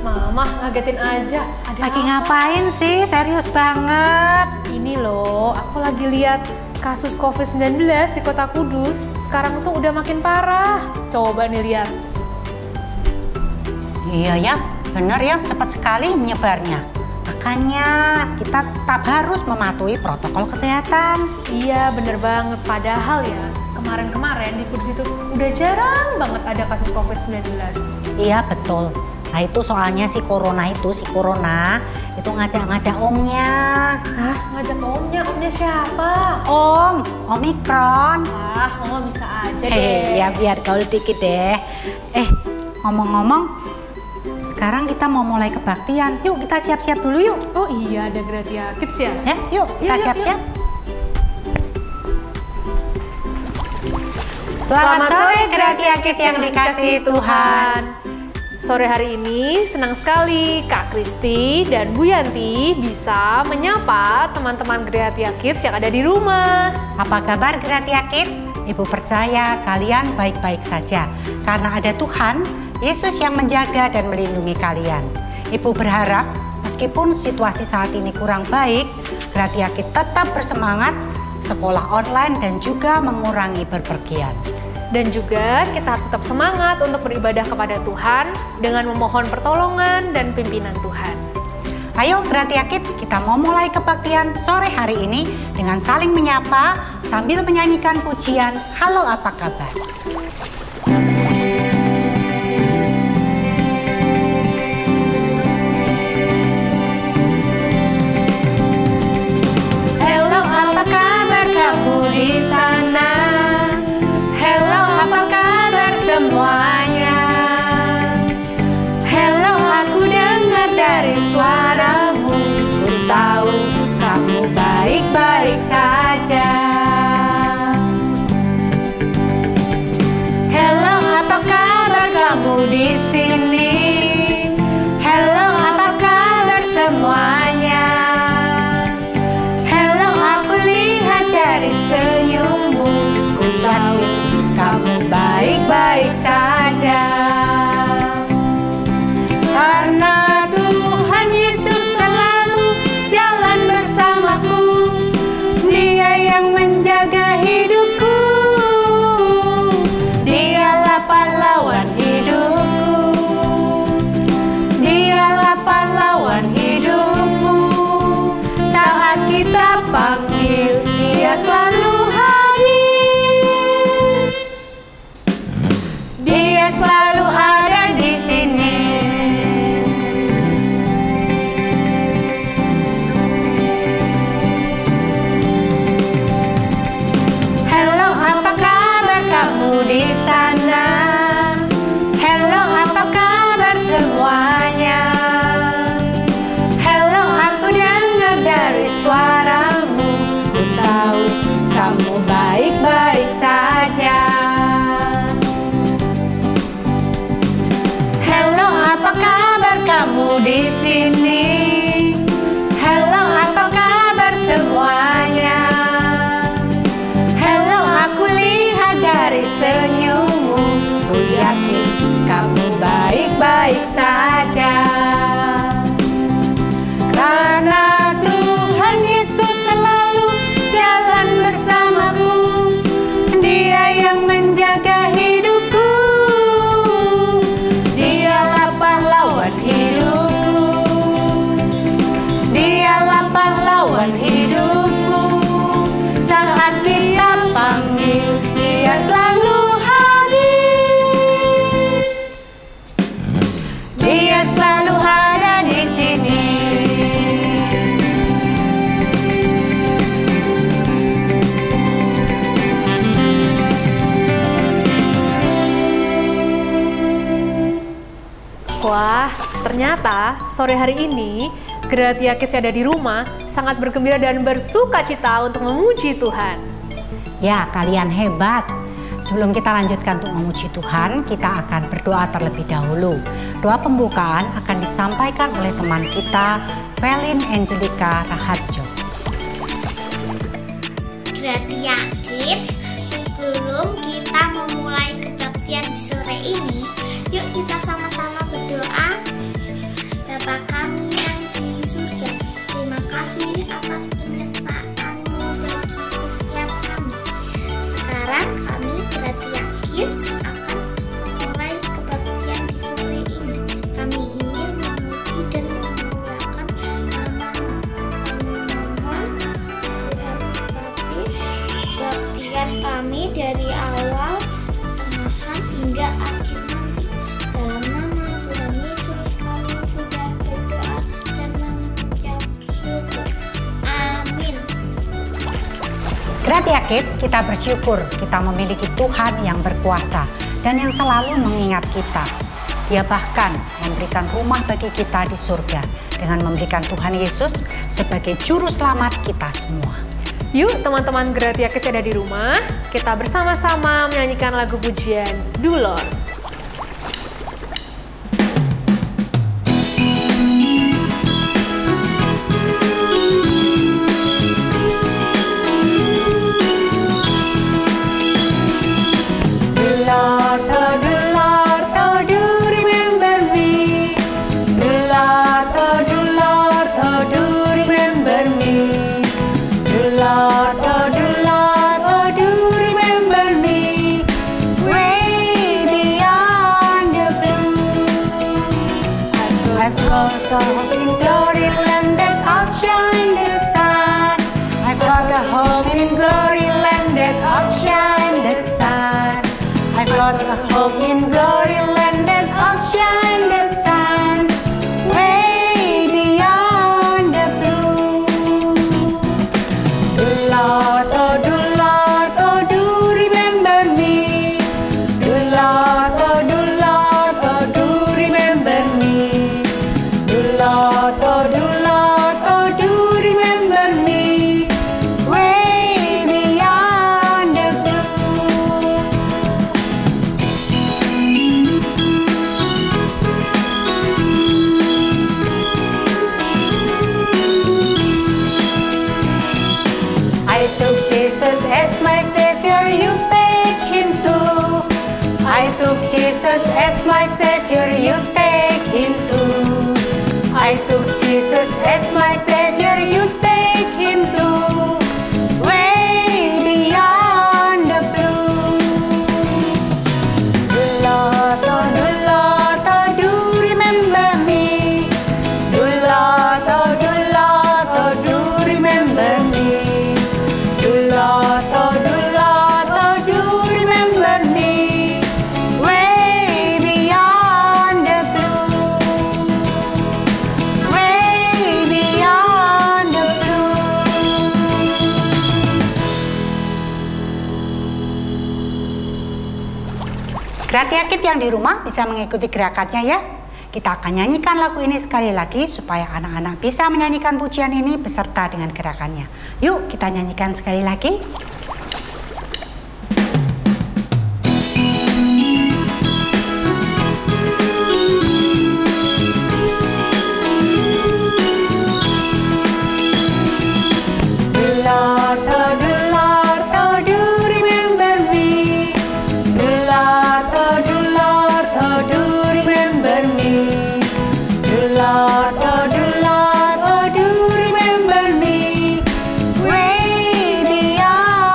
Mama ngagetin aja. Lagi ngapain sih? Serius banget. Ini loh, aku lagi lihat kasus COVID-19 di Kota Kudus. Sekarang tuh udah makin parah. Coba nih lihat. Iya ya, bener ya, cepat sekali menyebarnya. Makanya kita tetap harus mematuhi protokol kesehatan. Iya, bener banget. Padahal ya, kemarin-kemarin di Kudus itu udah jarang banget ada kasus COVID-19. Iya, betul. Nah itu soalnya si corona itu ngajak-ngajak omnya. Hah? Ngajak omnya? Omnya siapa? Omikron. Oma bisa aja deh. Ya biar gaul dikit deh. Ngomong-ngomong, sekarang kita mau mulai kebaktian. Yuk kita siap-siap dulu yuk. Oh iya, ada Gratia Kids ya? Yuk kita siap-siap. Selamat sore Gratia Kids yang dikasihi Tuhan. Sore hari ini senang sekali Kak Kristi dan Bu Yanti bisa menyapa teman-teman Gratia Kids yang ada di rumah. Apa kabar Gratia Kids? Ibu percaya kalian baik-baik saja karena ada Tuhan Yesus yang menjaga dan melindungi kalian. Ibu berharap meskipun situasi saat ini kurang baik, Gratia Kids tetap bersemangat sekolah online dan juga mengurangi berpergian. Dan juga kita harus tetap semangat untuk beribadah kepada Tuhan dengan memohon pertolongan dan pimpinan Tuhan. Ayo Gratia Kids, kita mau mulai kebaktian sore hari ini dengan saling menyapa sambil menyanyikan pujian Halo Apa Kabar. Halo, apa kabar kamu di sana? Apa kabar semuanya? Hello, aku dengar dari suaramu. Ku tahu kamu baik-baik saja. Hello, apa kabar kamu di sini? Hello, apa kabar semuanya? Hello, aku lihat dari senyummu. Ku tahu kamu baik-baik saja. Karena Tuhan Yesus selalu jalan bersamaku. Dia yang menjaga hidupku. Dialah pahlawan hidupku. Dialah pahlawan hidupmu. Saat kita panggil, Dia selalu selalu ada di sini. Hello, apa kabar kamu di sana? Hello, apa kabar semuanya? Hello, aku dengar dari suaramu. Ku tahu kamu baik-baik saja. Apa kabar kamu di sini? Hello, apa kabar semuanya? Hello, aku lihat dari senyummu. Ku yakin kamu baik-baik saja. Karena Tuhan Yesus selalu jalan bersamaku. Dia yang menjaga hidupku. Pahlawan hidupku. Dialah pahlawan hidupku. Saat kita panggil, Dia selalu hadir. Dia selalu ada di sini. Wah, ternyata sore hari ini Gratia Kids yang ada di rumah sangat bergembira dan bersuka cita untuk memuji Tuhan. Ya, kalian hebat. Sebelum kita lanjutkan untuk memuji Tuhan, kita akan berdoa terlebih dahulu. Doa pembukaan akan disampaikan oleh teman kita, Velin Angelika Raharjo. Gratia Kids, sebelum kita memulai kebaktian di sore ini, yuk kita sama-sama berdoa. Bapa kami yang di surga, terima kasih atas penyertaan-Mu bagi setiap kami. Sekarang kami Gratia Kids akan memulai kebaktian di sore ini. Kami ingin memuji dan memuliakan nama-Mu. Kami mohon kebaktian kami dari awal, pertengahan hingga akhir nanti. Dalam nama Tuhan Yesus kami sudah berdoa dan mengucap syukur. Amin. Gratia Kids, kita bersyukur kita memiliki Tuhan yang berkuasa dan yang selalu mengingat kita. Dia bahkan memberikan rumah bagi kita di surga dengan memberikan Tuhan Yesus sebagai juru selamat kita semua. Yuk teman-teman Gratia Kids ada di rumah, kita bersama-sama menyanyikan lagu pujian Do Lord. In glory land that outshine the sun. I've got a home in glory land that outshine the sun. I've got a home in glory land that outshine the sun. Way beyond the blue. Do Lord, oh do remember me. Do Lord, oh do remember me. Lord, oh do remember me, way beyond the blue. I took Jesus as my Savior, you take Him too. I took Jesus as my Savior, you take Him too. I took Jesus as my Savior, you take Him too, way beyond the blue. Do Lord, oh do remember me. Do Lord, oh do remember me. Do Lord, oh do remember me, way beyond the blue. Gratia Kids yang di rumah bisa mengikuti gerakannya ya. Kita akan nyanyikan lagu ini sekali lagi supaya anak-anak bisa menyanyikan pujian ini beserta dengan gerakannya. Yuk kita nyanyikan sekali lagi. Way beyond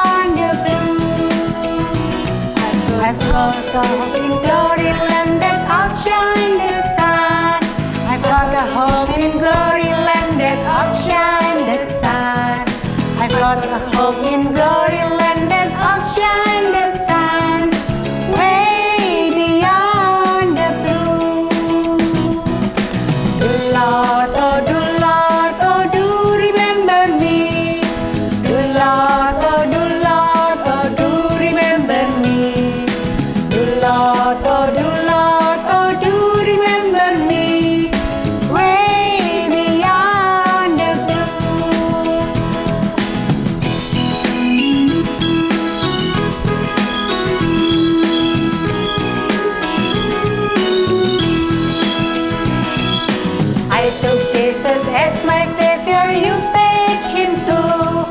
Jesus as my Savior, you take Him too.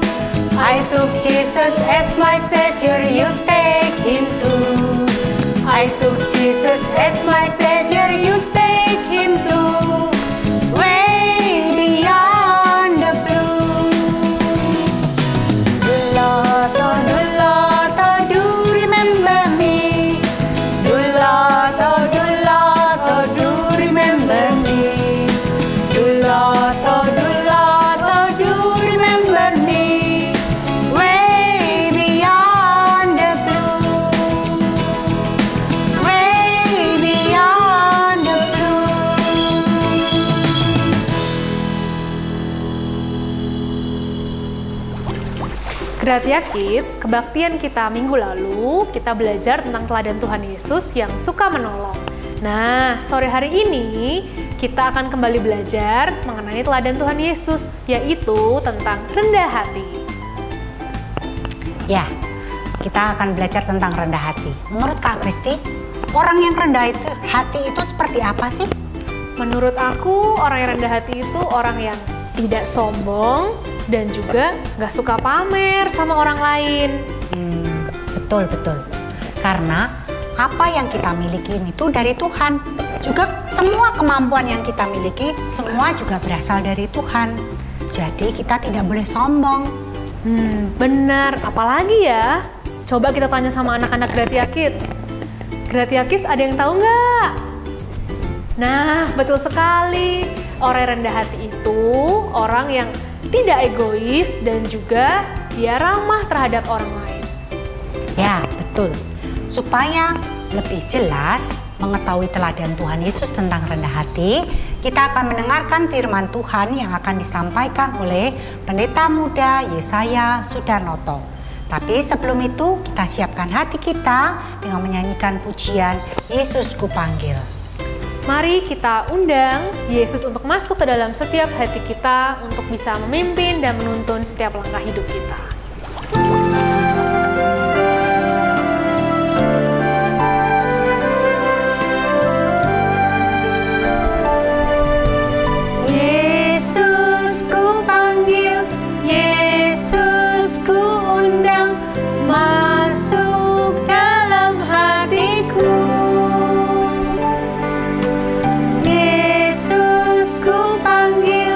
I took Jesus as my Savior, you take Him too. I took Jesus as my Savior, you take Him too. Way beyond the blue. Do Lord, oh do remember me. Do Lord, oh do remember me. Do Lord, oh do remember me. Way beyond the blue. Way beyond the blue. Gratia Kids, kebaktian kita minggu lalu, kita belajar tentang teladan Tuhan Yesus yang suka menolong. Nah, sore hari ini kita akan kembali belajar mengenai teladan Tuhan Yesus, yaitu tentang rendah hati. Ya, kita akan belajar tentang rendah hati. Menurut Kak Kristi, orang yang rendah hati itu seperti apa sih? Menurut aku, orang yang rendah hati itu orang yang tidak sombong dan juga gak suka pamer sama orang lain. Betul. Karena apa yang kita miliki itu dari Tuhan. Juga semua kemampuan yang kita miliki, semua juga berasal dari Tuhan. Jadi kita tidak boleh sombong. Benar, apalagi ya? Coba kita tanya sama anak-anak Gratia Kids. Gratia Kids ada yang tahu nggak? Nah, betul sekali. Orang yang rendah hati itu orang yang tidak egois dan juga dia ramah terhadap orang lain. Ya, betul. Supaya lebih jelas mengetahui teladan Tuhan Yesus tentang rendah hati, kita akan mendengarkan firman Tuhan yang akan disampaikan oleh Pendeta Muda Yesaya Sudarnoto. Tapi sebelum itu, kita siapkan hati kita dengan menyanyikan pujian Yesus Kupanggil. Mari kita undang Yesus untuk masuk ke dalam setiap hati kita untuk bisa memimpin dan menuntun setiap langkah hidup kita. Yesus ku panggil, Yesus ku undang, masuk dalam hatiku. Yesus ku panggil,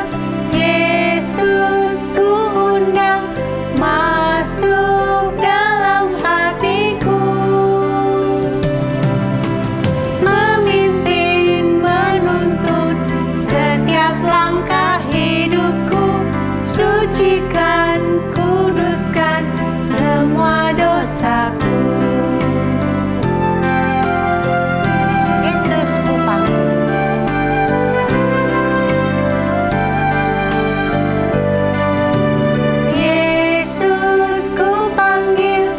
Yesus ku undang, masuk dalam hatiku. Memimpin, menuntun setiap langkah hidupku, sucikan, kuduskan semua dosaku. Yesus ku panggil. Yesus ku panggil,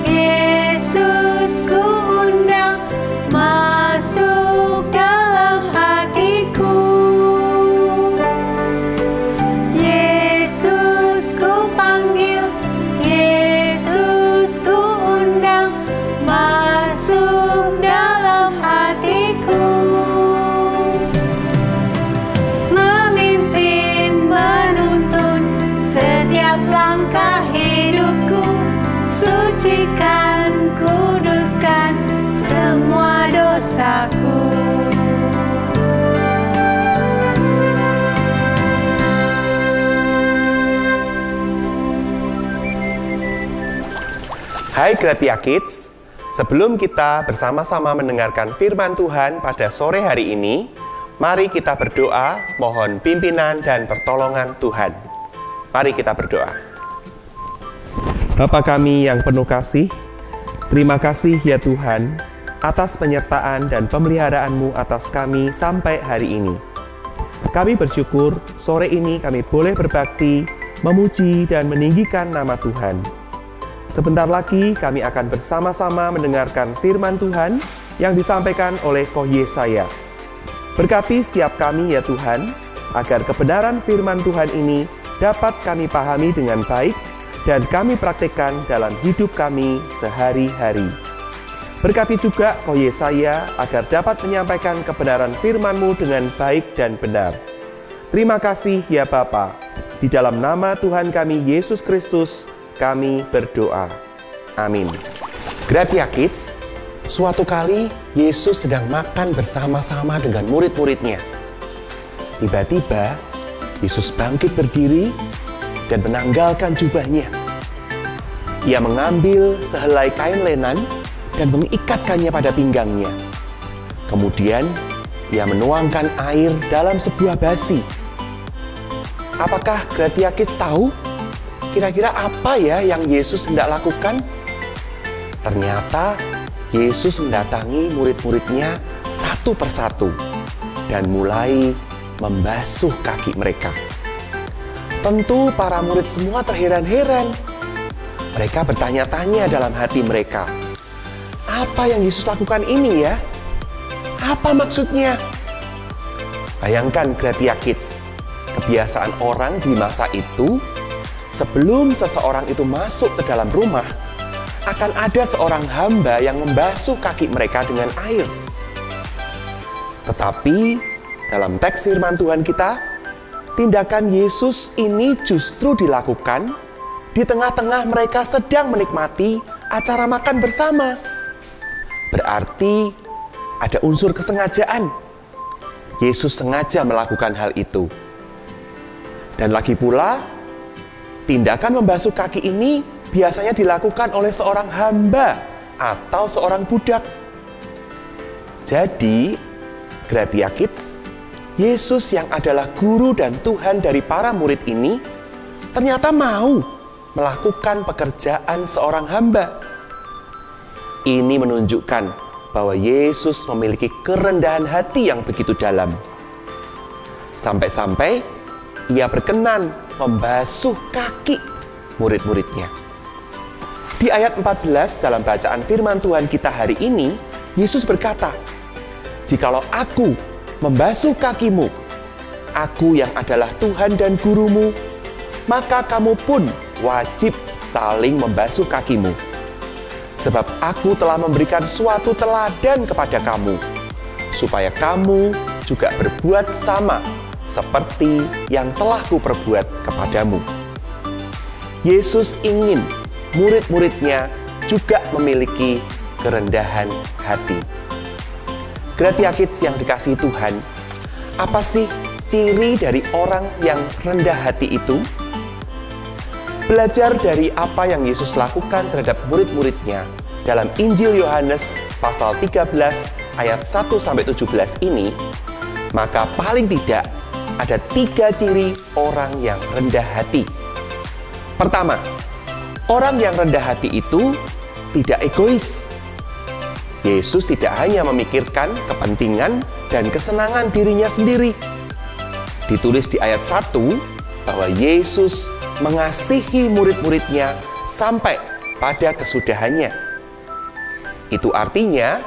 Yesus ku undang, masuk dalam hatiku. Yesus ku panggil, Yesus ku undang, masuk dalam hatiku. Memimpin, menuntun setiap langkah hidupku, sucikan, kuduskan semua dosaku. Hai Gratia Kids, sebelum kita bersama-sama mendengarkan firman Tuhan pada sore hari ini, mari kita berdoa mohon pimpinan dan pertolongan Tuhan. Mari kita berdoa. Bapa kami yang penuh kasih, terima kasih ya Tuhan atas penyertaan dan pemeliharaan-Mu atas kami sampai hari ini. Kami bersyukur sore ini kami boleh berbakti, memuji dan meninggikan nama Tuhan. Sebentar lagi kami akan bersama-sama mendengarkan firman Tuhan yang disampaikan oleh Koh Yesaya. Berkati setiap kami ya Tuhan, agar kebenaran firman Tuhan ini dapat kami pahami dengan baik dan kami praktekkan dalam hidup kami sehari-hari. Berkati juga Koh Yesaya agar dapat menyampaikan kebenaran firman-Mu dengan baik dan benar. Terima kasih ya Bapa. Di dalam nama Tuhan kami Yesus Kristus, kami berdoa. Amin. Gratia Kids, suatu kali Yesus sedang makan bersama-sama dengan murid-muridnya. Tiba-tiba, Yesus bangkit berdiri dan menanggalkan jubahnya. Ia mengambil sehelai kain lenan dan mengikatkannya pada pinggangnya. Kemudian, ia menuangkan air dalam sebuah basi. Apakah Gratia Kids tahu kira-kira apa ya yang Yesus hendak lakukan? Ternyata Yesus mendatangi murid-muridnya satu persatu dan mulai membasuh kaki mereka. Tentu para murid semua terheran-heran. Mereka bertanya-tanya dalam hati mereka, apa yang Yesus lakukan ini ya? Apa maksudnya? Bayangkan Gratia Kids, kebiasaan orang di masa itu, sebelum seseorang itu masuk ke dalam rumah, akan ada seorang hamba yang membasuh kaki mereka dengan air. Tetapi dalam teks firman Tuhan kita, tindakan Yesus ini justru dilakukan di tengah-tengah mereka sedang menikmati acara makan bersama. Berarti ada unsur kesengajaan. Yesus sengaja melakukan hal itu. Dan lagi pula, tindakan membasuh kaki ini biasanya dilakukan oleh seorang hamba atau seorang budak. Jadi, Gratia Kids, Yesus yang adalah guru dan Tuhan dari para murid ini ternyata mau melakukan pekerjaan seorang hamba. Ini menunjukkan bahwa Yesus memiliki kerendahan hati yang begitu dalam. Sampai-sampai ia berkenan membasuh kaki murid-muridnya. Di ayat 14 dalam bacaan firman Tuhan kita hari ini, Yesus berkata, "Jikalau aku membasuh kakimu, aku yang adalah Tuhan dan gurumu, maka kamu pun wajib saling membasuh kakimu. Sebab aku telah memberikan suatu teladan kepada kamu, supaya kamu juga berbuat sama seperti yang telah kuperbuat kepadamu." Yesus ingin murid-muridnya juga memiliki kerendahan hati. Gratia Kids yang dikasihi Tuhan, apa sih ciri dari orang yang rendah hati itu? Belajar dari apa yang Yesus lakukan terhadap murid-muridnya dalam Injil Yohanes pasal 13 ayat 1-17 ini, maka paling tidak ada 3 ciri orang yang rendah hati. Pertama, orang yang rendah hati itu tidak egois. Yesus tidak hanya memikirkan kepentingan dan kesenangan dirinya sendiri. Ditulis di ayat 1 bahwa Yesus mengasihi murid-muridnya sampai pada kesudahannya. Itu artinya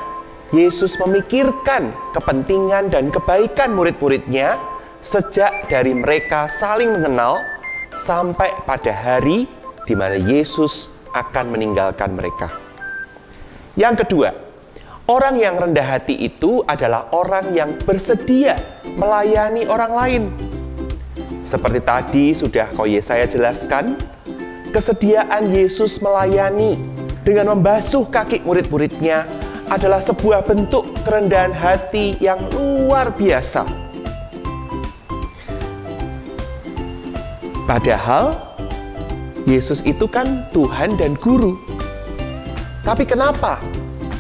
Yesus memikirkan kepentingan dan kebaikan murid-muridnya sejak dari mereka saling mengenal sampai pada hari di mana Yesus akan meninggalkan mereka. Yang kedua, orang yang rendah hati itu adalah orang yang bersedia melayani orang lain. Seperti tadi sudah saya jelaskan, kesediaan Yesus melayani dengan membasuh kaki murid-muridnya adalah sebuah bentuk kerendahan hati yang luar biasa. Padahal Yesus itu kan Tuhan dan Guru. Tapi kenapa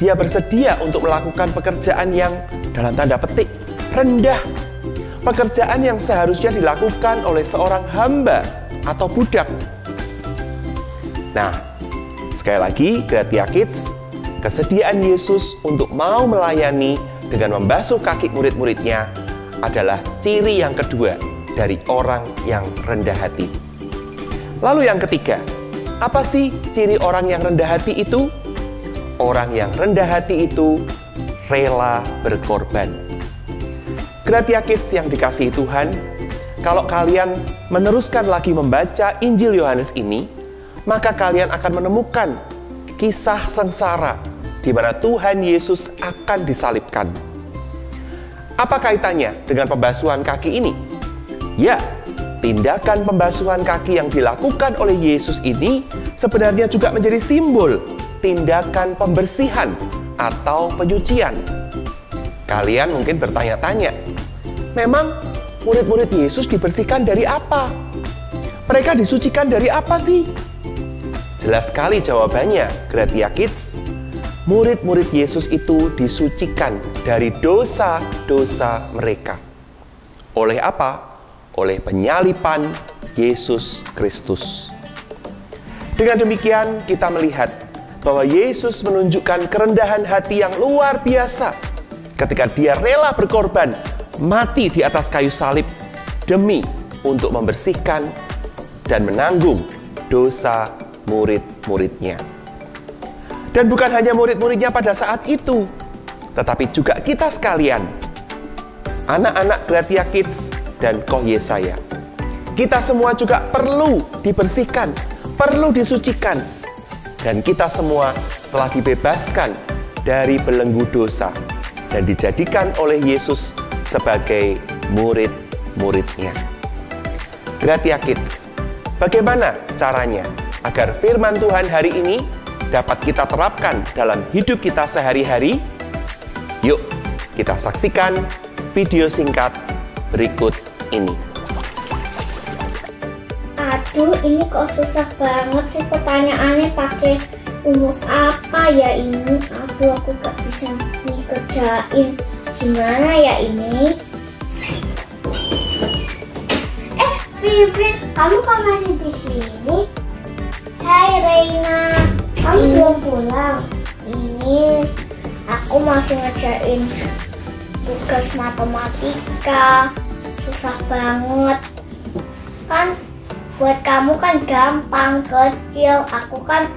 Dia bersedia untuk melakukan pekerjaan yang dalam tanda petik rendah? Pekerjaan yang seharusnya dilakukan oleh seorang hamba atau budak. Nah, sekali lagi Gratia Kids, kesediaan Yesus untuk mau melayani dengan membasuh kaki murid-muridnya adalah ciri yang kedua dari orang yang rendah hati. Lalu yang ketiga, apa sih ciri orang yang rendah hati itu? Orang yang rendah hati itu rela berkorban. Gratia Kids yang dikasihi Tuhan, kalau kalian meneruskan lagi membaca Injil Yohanes ini, maka kalian akan menemukan kisah sengsara di mana Tuhan Yesus akan disalibkan. Apa kaitannya dengan pembasuhan kaki ini? Ya, tindakan pembasuhan kaki yang dilakukan oleh Yesus ini sebenarnya juga menjadi simbol tindakan pembersihan atau penyucian. Kalian mungkin bertanya-tanya, memang murid-murid Yesus dibersihkan dari apa? Mereka disucikan dari apa sih? Jelas sekali jawabannya, Gratia Kids. Murid-murid Yesus itu disucikan dari dosa-dosa mereka. Oleh apa? Oleh penyaliban Yesus Kristus. Dengan demikian, kita melihat bahwa Yesus menunjukkan kerendahan hati yang luar biasa ketika Dia rela berkorban, mati di atas kayu salib demi untuk membersihkan dan menanggung dosa murid-muridnya. Dan bukan hanya murid-muridnya pada saat itu, tetapi juga kita sekalian, anak-anak Gratia Kids dan Koh Yesaya. Kita semua juga perlu dibersihkan, perlu disucikan, dan kita semua telah dibebaskan dari belenggu dosa dan dijadikan oleh Yesus sebagai murid-muridnya. Gratia Kids, bagaimana caranya agar firman Tuhan hari ini dapat kita terapkan dalam hidup kita sehari-hari? Yuk, kita saksikan video singkat berikut ini. Aduh, ini kok susah banget sih pertanyaannya, pakai rumus apa ya ini? Aduh, aku gak bisa dikerjain. Gimana ya ini? Vivin, kamu kok masih di sini? Hai Reina, kamu belum pulang? Ini aku masih ngerjain tugas matematika, susah banget. Kan buat kamu kan gampang, kecil. Aku kan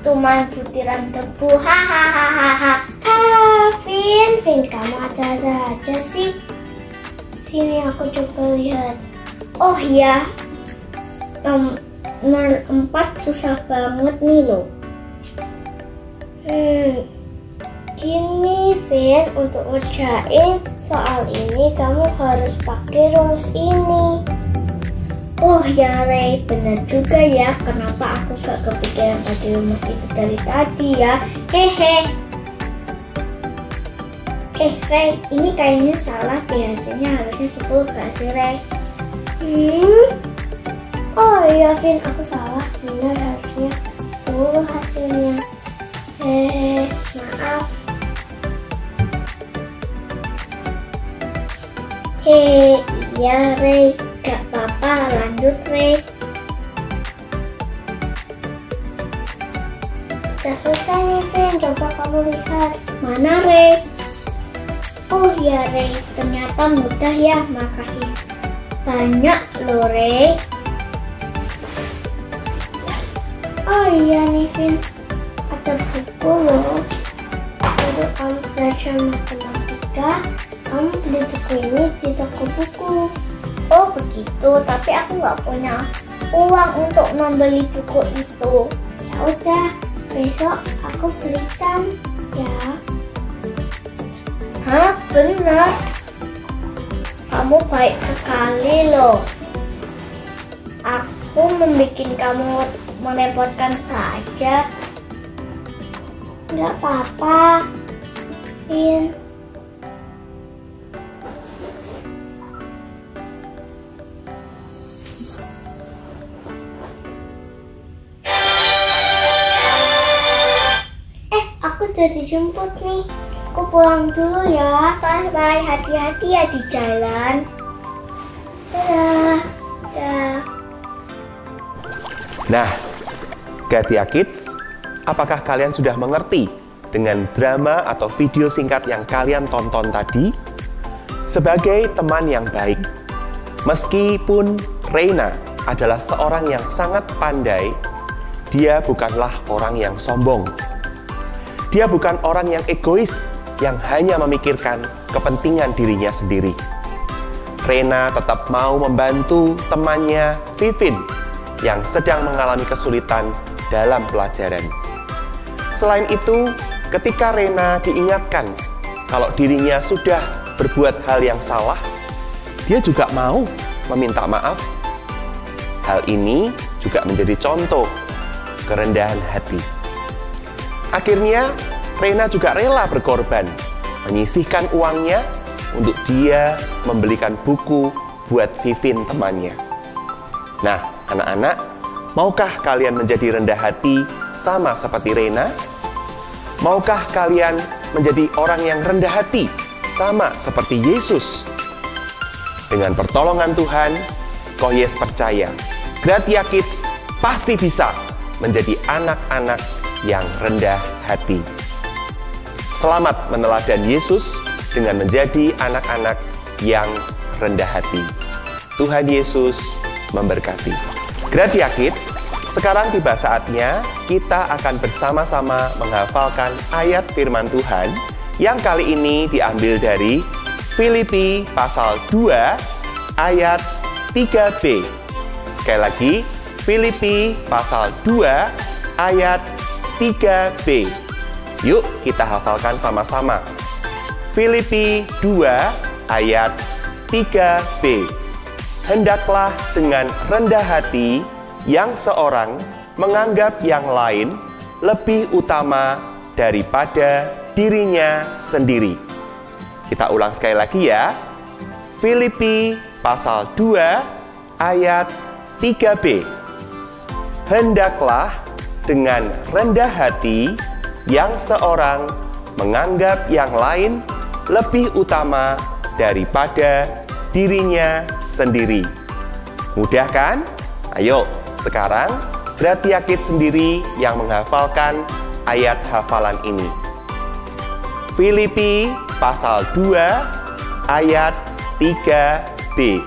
cuma butiran debu. Hahaha. Vin, kamu ada aja sih. Sini aku coba lihat. Oh ya, nomor 4 susah banget nih loh. Gini Vin, untuk ngerjain soal ini kamu harus pakai rumus ini. Oh ya Rey, benar juga ya. Kenapa aku gak kepikiran pakai rumus itu dari tadi ya? Hehe. Rey, ini kayaknya salah deh, hasilnya harusnya 10 gak sih Rey? Oh iya Vin, aku salah. Benar, harusnya 10 hasilnya. Maaf. Iya Rey, gak apa-apa, lanjut Rey. Udah selesai nih Vin, coba kamu lihat. Mana Rey? Oh ya Rey, ternyata mudah ya, makasih banyak loh Rey. Oh iya nih Vin, ada buku loh. Untuk kamu belajar matematika, kamu beli buku ini di toko buku. Oh begitu, tapi aku nggak punya uang untuk membeli buku itu. Ya udah, besok aku belikan ya. Hah, bener? Kamu baik sekali loh. Aku membuat kamu merepotkan saja. Nggak apa-apa, Vin. Aku udah dijemput nih. Aku pulang dulu ya. Bye-bye, hati-hati ya di jalan. Dadah. Nah, Gratia Kids, apakah kalian sudah mengerti dengan drama atau video singkat yang kalian tonton tadi? Sebagai teman yang baik, meskipun Reina adalah seorang yang sangat pandai, dia bukanlah orang yang sombong. Dia bukan orang yang egois, yang hanya memikirkan kepentingan dirinya sendiri. Reina tetap mau membantu temannya Vivin yang sedang mengalami kesulitan dalam pelajaran. Selain itu, ketika Reina diingatkan kalau dirinya sudah berbuat hal yang salah, dia juga mau meminta maaf. Hal ini juga menjadi contoh kerendahan hati. Akhirnya, Rena juga rela berkorban, menyisihkan uangnya untuk dia membelikan buku buat Vivin temannya. Nah, anak-anak, maukah kalian menjadi rendah hati sama seperti Rena? Maukah kalian menjadi orang yang rendah hati sama seperti Yesus? Dengan pertolongan Tuhan, Kohyes percaya, Gratia Kids pasti bisa menjadi anak-anak yang rendah hati. Selamat meneladan Yesus dengan menjadi anak-anak yang rendah hati. Tuhan Yesus memberkati. Gratia Kids, sekarang tiba saatnya kita akan bersama-sama menghafalkan ayat firman Tuhan yang kali ini diambil dari Filipi pasal 2 ayat 3b. Sekali lagi, Filipi pasal 2 ayat 3b. Yuk kita hafalkan sama-sama. Filipi 2 ayat 3b. Hendaklah dengan rendah hati yang seorang menganggap yang lain lebih utama daripada dirinya sendiri. Kita ulang sekali lagi ya. Filipi pasal 2 ayat 3b. Hendaklah dengan rendah hati yang seorang menganggap yang lain lebih utama daripada dirinya sendiri. Mudah kan? Ayo, sekarang Gratia Kids sendiri yang menghafalkan ayat hafalan ini. Filipi pasal 2 ayat 3b.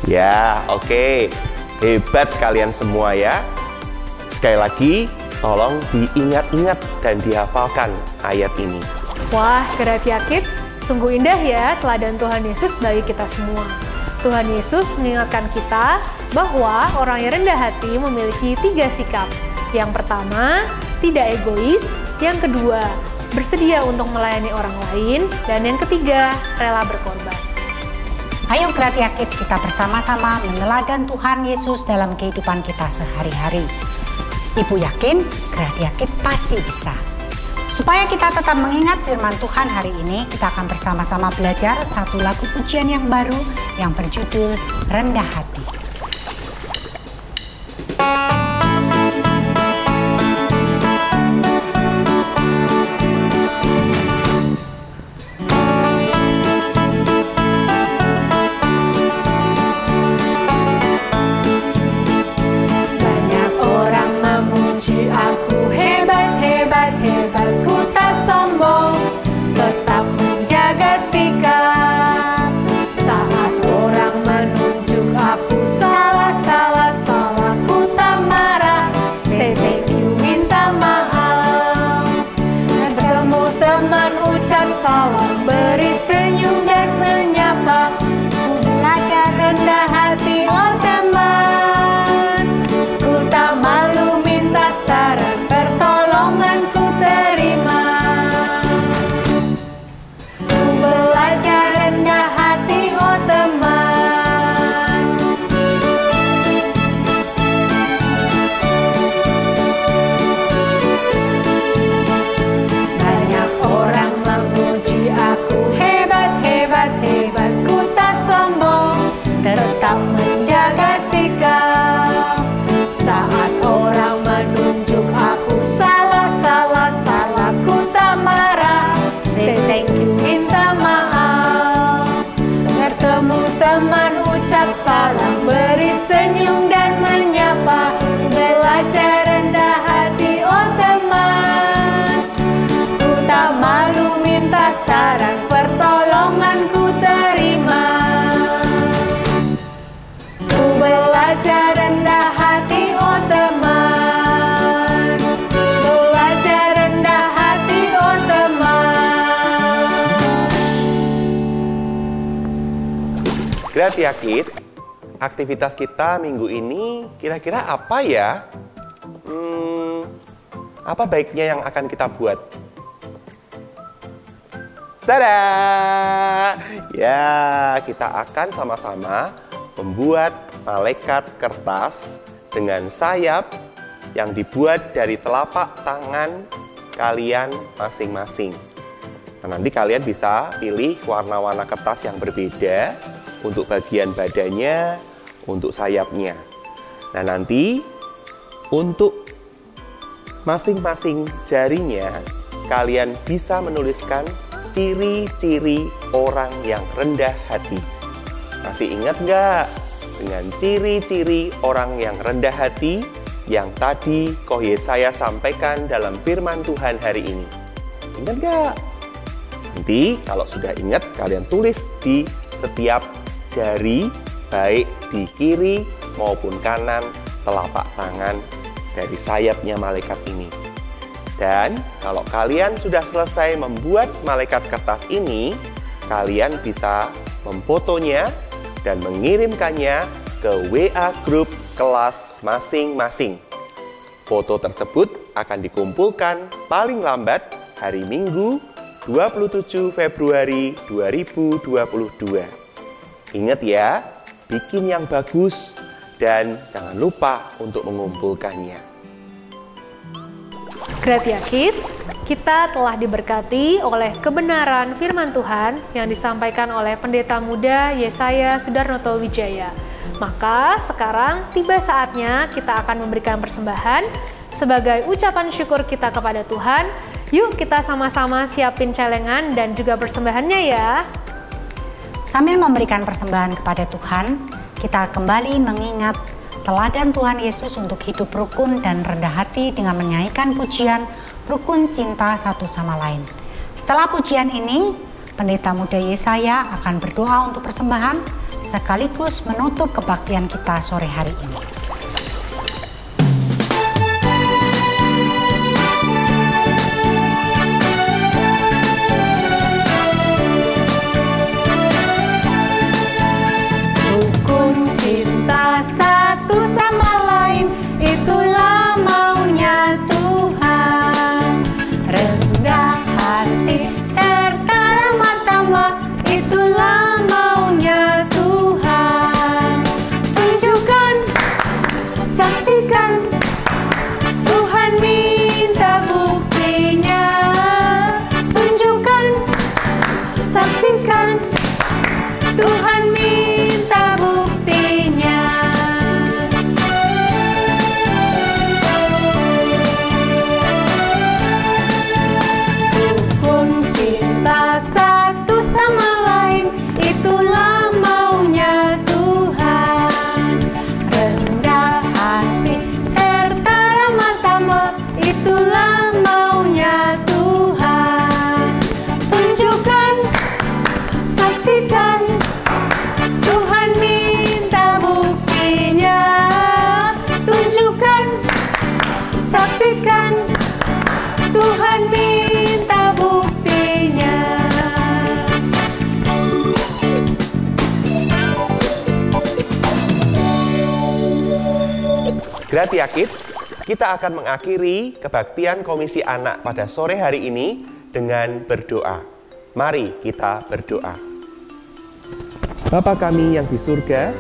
Ya, oke. Hebat kalian semua ya. Sekali lagi, tolong diingat-ingat dan dihafalkan ayat ini. Wah, Gratia Kids, sungguh indah ya teladan Tuhan Yesus bagi kita semua. Tuhan Yesus mengingatkan kita bahwa orang yang rendah hati memiliki 3 sikap. Yang pertama, tidak egois. Yang kedua, bersedia untuk melayani orang lain. Dan yang ketiga, rela berkorban. Ayo Gratia Kids, kita bersama-sama meneladan Tuhan Yesus dalam kehidupan kita sehari-hari. Ibu yakin Gratia Kids pasti bisa. Supaya kita tetap mengingat firman Tuhan hari ini, kita akan bersama-sama belajar satu lagu pujian yang baru yang berjudul Rendah Hati. Salam, beri senyum dan menyapa. Ku belajar rendah hati, oh teman. Ku tak malu minta saran, pertolongan ku terima. Ku belajar rendah hati, oh teman. Banyak orang memuji aku, hebat, hebat, hebat. Ku tak sombong, tetap menjaga sikap. Saat orang menunjuk aku salah, salah, salah, ku tak marah. Say thank you, minta maaf. Bertemu teman ucap salam, beri senyum dan menyapa. Belajar rendah hati, oh teman. Ku tak malu minta saran, pertolongan ku terima. Ku belajar rendah hati, oh teman. Belajar rendah hati, oh teman. Gratia Kids, aktivitas kita minggu ini kira-kira apa ya? Apa baiknya yang akan kita buat? Tada! Ya, kita akan sama-sama membuat malaikat kertas dengan sayap yang dibuat dari telapak tangan kalian masing-masing. Nah, nanti kalian bisa pilih warna-warna kertas yang berbeda untuk bagian badannya, untuk sayapnya. Nah, nanti untuk masing-masing jarinya, kalian bisa menuliskan ciri-ciri orang yang rendah hati. Masih ingat nggak dengan ciri-ciri orang yang rendah hati yang tadi Koh Yesaya sampaikan dalam firman Tuhan hari ini? Ingat nggak? Nanti kalau sudah ingat, kalian tulis di setiap jari, baik di kiri maupun kanan telapak tangan dari sayapnya malaikat ini. Dan kalau kalian sudah selesai membuat malaikat kertas ini, kalian bisa memfotonya dan mengirimkannya ke WA grup kelas masing-masing. Foto tersebut akan dikumpulkan paling lambat hari Minggu 27 Februari 2022. Ingat ya, bikin yang bagus dan jangan lupa untuk mengumpulkannya. Gratia Kids, kita telah diberkati oleh kebenaran firman Tuhan yang disampaikan oleh Pendeta Muda Yesaya Sudarnoto Wijaya. Maka sekarang tiba saatnya kita akan memberikan persembahan sebagai ucapan syukur kita kepada Tuhan. Yuk kita sama-sama siapin celengan dan juga persembahannya ya. Sambil memberikan persembahan kepada Tuhan, kita kembali mengingat teladan Tuhan Yesus untuk hidup rukun dan rendah hati dengan menyanyikan pujian rukun cinta satu sama lain. Setelah pujian ini, Pendeta Muda Yesaya akan berdoa untuk persembahan sekaligus menutup kebaktian kita sore hari ini. Satu sama lain, itulah maunya Tuhan. Rendah hati serta ramah tamah, itulah maunya Tuhan. Tunjukkan, saksikan, Tuhan minta buktinya. Tunjukkan, saksikan, Tuhan minta buktinya. Rukun cinta satu sama lain, itulah maunya Tuhan. Rendah hati serta ramah tamah, itulah maunya Tuhan. Tunjukkan, saksikan, Tuhan minta buktinya. Tunjukkan, saksikan, Tuhan minta buktinya. Gratia Kids, kita akan mengakhiri kebaktian Komisi Anak pada sore hari ini dengan berdoa. Mari kita berdoa. Bapa kami yang di surga,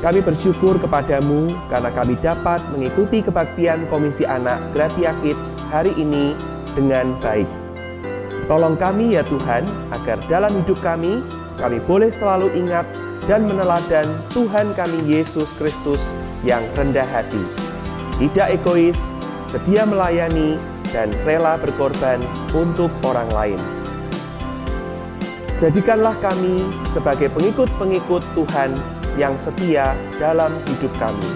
kami bersyukur kepadamu karena kami dapat mengikuti kebaktian Komisi Anak Gratia Kids hari ini dengan baik. Tolong kami ya Tuhan, agar dalam hidup kami boleh selalu ingat dan meneladan Tuhan kami Yesus Kristus yang rendah hati, tidak egois, sedia melayani, dan rela berkorban untuk orang lain. Jadikanlah kami sebagai pengikut-pengikut Tuhan yang setia dalam hidup kami.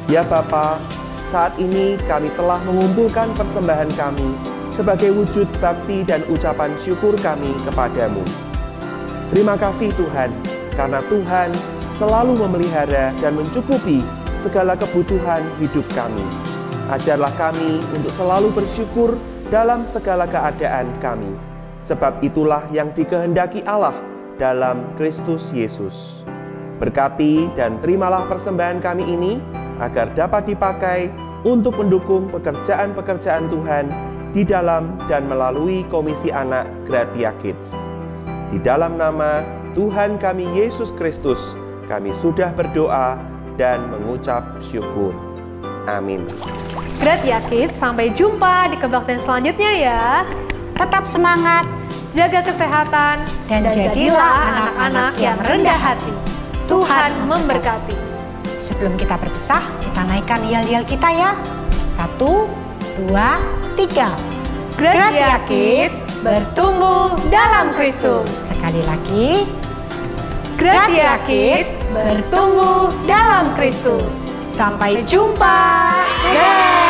Ya Bapa, saat ini kami telah mengumpulkan persembahan kami sebagai wujud bakti dan ucapan syukur kami kepadamu. Terima kasih Tuhan, karena Tuhan selalu memelihara dan mencukupi segala kebutuhan hidup kami. Ajarlah kami untuk selalu bersyukur dalam segala keadaan kami. Sebab itulah yang dikehendaki Allah dalam Kristus Yesus. Berkati dan terimalah persembahan kami ini agar dapat dipakai untuk mendukung pekerjaan-pekerjaan Tuhan di dalam dan melalui Komisi Anak Gratia Kids. Di dalam nama Tuhan kami Yesus Kristus, kami sudah berdoa dan mengucap syukur. Amin. Gratia Kids, sampai jumpa di kebaktian selanjutnya ya. Tetap semangat Jaga kesehatan dan jadilah anak-anak yang rendah hati. Tuhan memberkati. Sebelum kita berpisah, kita naikkan yel-yel kita ya. 1, 2, 3. Gratia Kids bertumbuh dalam Kristus. Sekali lagi. Gratia Kids bertumbuh dalam Kristus. Sampai Sampai jumpa. Dadah.